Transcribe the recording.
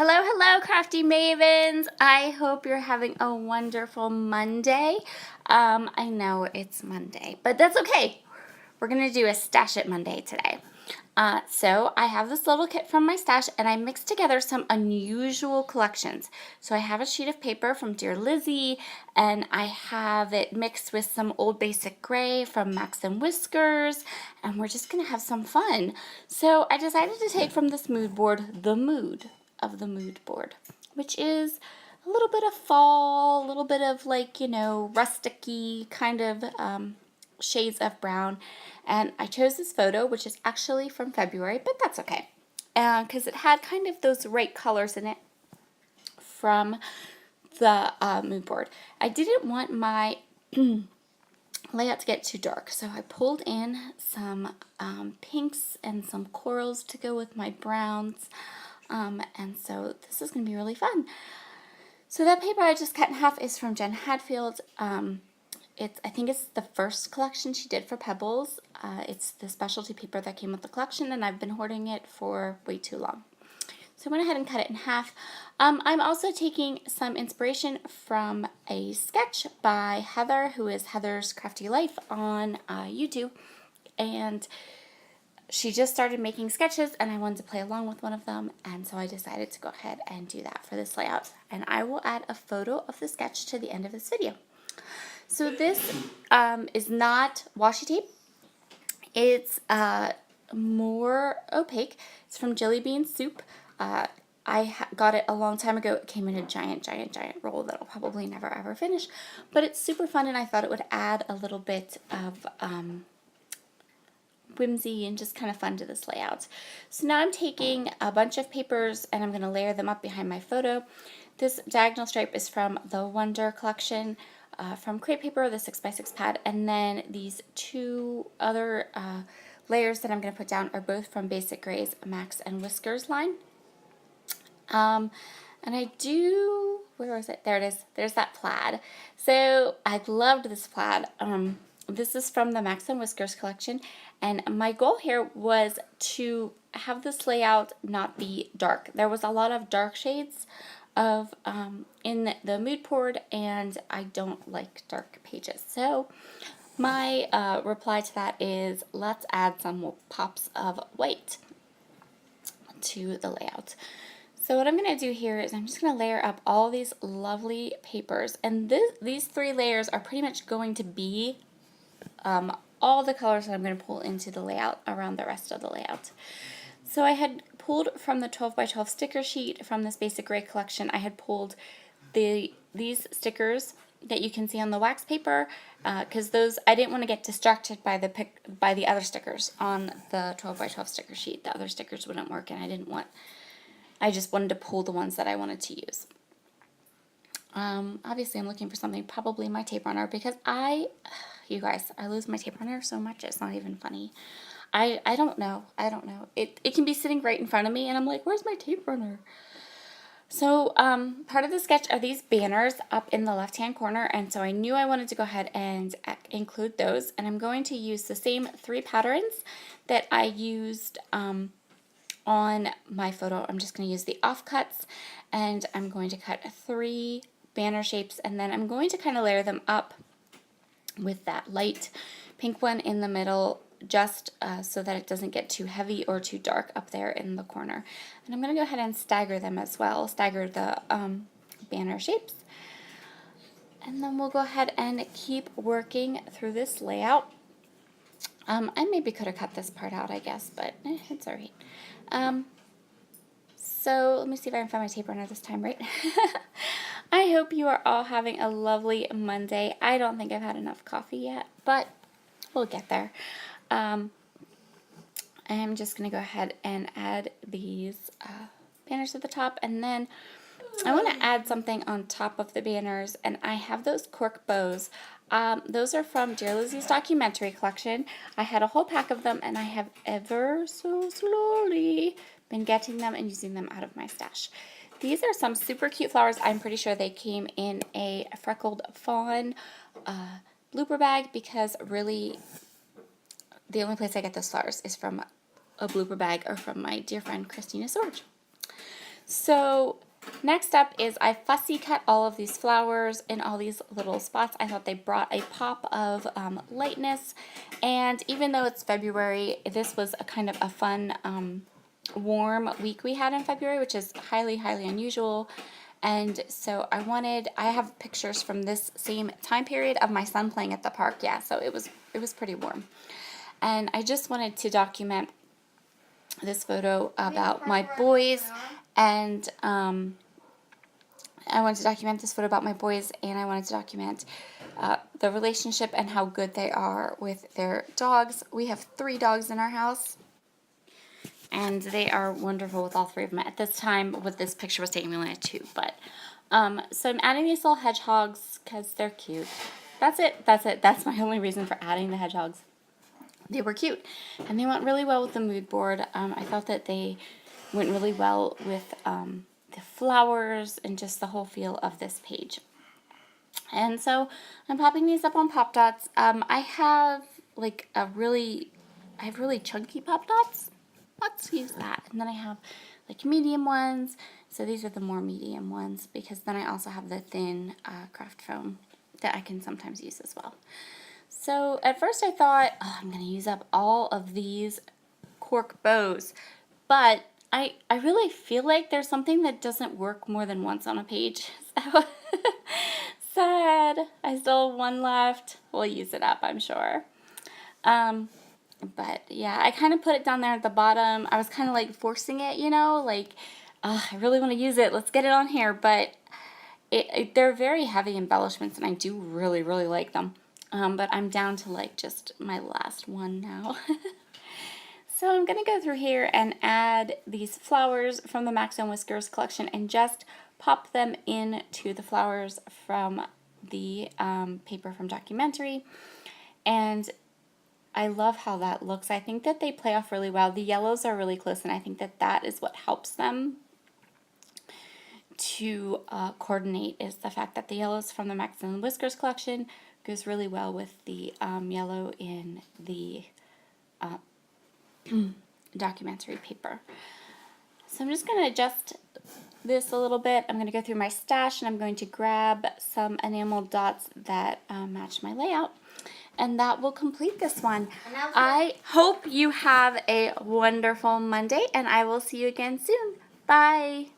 Hello, hello, Crafty Mavens. I hope you're having a wonderful Monday. I know it's Monday, but that's okay. We're going to do a Stash It Monday today. So I have this little kit from my stash, and I mixed together some unusual collections. So I have a sheet of paper from Dear Lizzie, and I have it mixed with some old basic gray from Max and Whiskers, and we're just going to have some fun. So I decided to take from this mood board the mood of the mood board, which is a little bit of fall, a little bit of rusticy kind of shades of brown. And I chose this photo, which is actually from February, but that's okay, because it had kind of those right colors in it from the mood board. I didn't want my layout to get too dark, so I pulled in some pinks and some corals to go with my browns. And so this is going to be really fun. So that paper I just cut in half is from Jen Hadfield. I think it's the first collection she did for Pebbles. It's the specialty paper that came with the collection, and I've been hoarding it for way too long. So I went ahead and cut it in half. I'm also taking some inspiration from a sketch by Heather, who is Heather's Crafty Life on YouTube. And she just started making sketches, and I wanted to play along with one of them, and so I decided to go ahead and do that for this layout. And I will add a photo of the sketch to the end of this video. So this is not washi tape. It's more opaque. It's from Jelly Bean Soup. I got it a long time ago. It came in a giant roll that I'll probably never ever finish, but it's super fun, and I thought it would add a little bit of whimsy and just kind of fun to this layout. So now I'm taking a bunch of papers, and I'm going to layer them up behind my photo. This diagonal stripe is from the Wonder collection from Crepe Paper, the 6x6 pad, and then these two other layers that I'm going to put down are both from Basic Gray's Max and Whiskers line. And I do, where was it? There it is. There's that plaid. So I loved this plaid. This is from the Max and Whiskers collection, and my goal here was to have this layout not be dark. There was a lot of dark shades of in the mood board, and I don't like dark pages. So my reply to that is, let's add some pops of white to the layout. So what I'm going to do here is I'm just going to layer up all these lovely papers, and these three layers are pretty much going to be all the colors that I'm going to pull into the layout around the rest of the layout. So I had pulled from the 12x12 sticker sheet from this Basic Gray collection. I had pulled these stickers that you can see on the wax paper, because those, I didn't want to get distracted by the other stickers on the 12x12 sticker sheet. The other stickers wouldn't work, and I just wanted to pull the ones that I wanted to use. Obviously I'm looking for something, probably my tape runner, because you guys, I lose my tape runner so much it's not even funny. I don't know. It can be sitting right in front of me, and I'm like, where's my tape runner? So part of the sketch are these banners up in the left-hand corner, and so I knew I wanted to go ahead and include those, and I'm going to use the same 3 patterns that I used on my photo. I'm just going to use the offcuts, and I'm going to cut 3 banner shapes, and then I'm going to kind of layer them up with that light pink one in the middle, just so that it doesn't get too heavy or too dark up there in the corner. And I'm going to go ahead and stagger them as well, stagger the banner shapes. And then we'll go ahead and keep working through this layout. I maybe could have cut this part out, I guess, but it's all right. So let me see if I can find my tape runner this time, right? I hope you are all having a lovely Monday. I don't think I've had enough coffee yet, but we'll get there. I'm just going to go ahead and add these banners at the top, and then I want to add something on top of the banners, and I have those cork bows. Those are from Dear Lizzie's documentary collection. I had a whole pack of them, and I have ever so slowly been getting them and using them out of my stash. These are some super cute flowers. I'm pretty sure they came in a freckled fawn blooper bag, because really the only place I get those flowers is from a blooper bag or from my dear friend Christina Sorge. So next up is I fussy cut all of these flowers in all these little spots. I thought they brought a pop of lightness, and even though it's February, this was a kind of a fun warm week we had in February, which is highly, highly unusual. And so I have pictures from this same time period of my son playing at the park. Yeah, so it was pretty warm. And I just wanted to document this photo about my boys, and I wanted to document this photo about my boys, and I wanted to document the relationship and how good they are with their dogs. We have 3 dogs in our house, and they are wonderful with all 3 of them. At this time, what this picture was taken, we only had 2, but so I'm adding these little hedgehogs because they're cute. That's it. That's my only reason for adding the hedgehogs. They were cute, and they went really well with the mood board. I thought that they went really well with the flowers and just the whole feel of this page. And so I'm popping these up on Pop Dots. I have really chunky Pop Dots. Let's use that. And then I have like medium ones. So these are the more medium ones, because then I also have the thin craft foam that I can sometimes use as well. So at first I thought, oh, I'm going to use up all of these cork bows, but I really feel like there's something that doesn't work more than once on a page. So sad. I still have one left. We'll use it up, I'm sure. But yeah, I kind of put it down there at the bottom. I was kind of like forcing it, you know, like, I really want to use it. Let's get it on here. But they're very heavy embellishments, and I do really, really like them. But I'm down to like just my last one now. So I'm going to go through here and add these flowers from the Max and Whiskers collection and just pop them into the flowers from the paper from Documentary. And I love how that looks. I think that they play off really well. The yellows are really close, and I think that that is what helps them to coordinate, is the fact that the yellows from the Max and Whiskers collection goes really well with the yellow in the Documentary paper. So I'm just going to adjust this a little bit. I'm going to go through my stash, and I'm going to grab some enamel dots that match my layout. And that will complete this one. I hope you have a wonderful Monday, and I will see you again soon. Bye.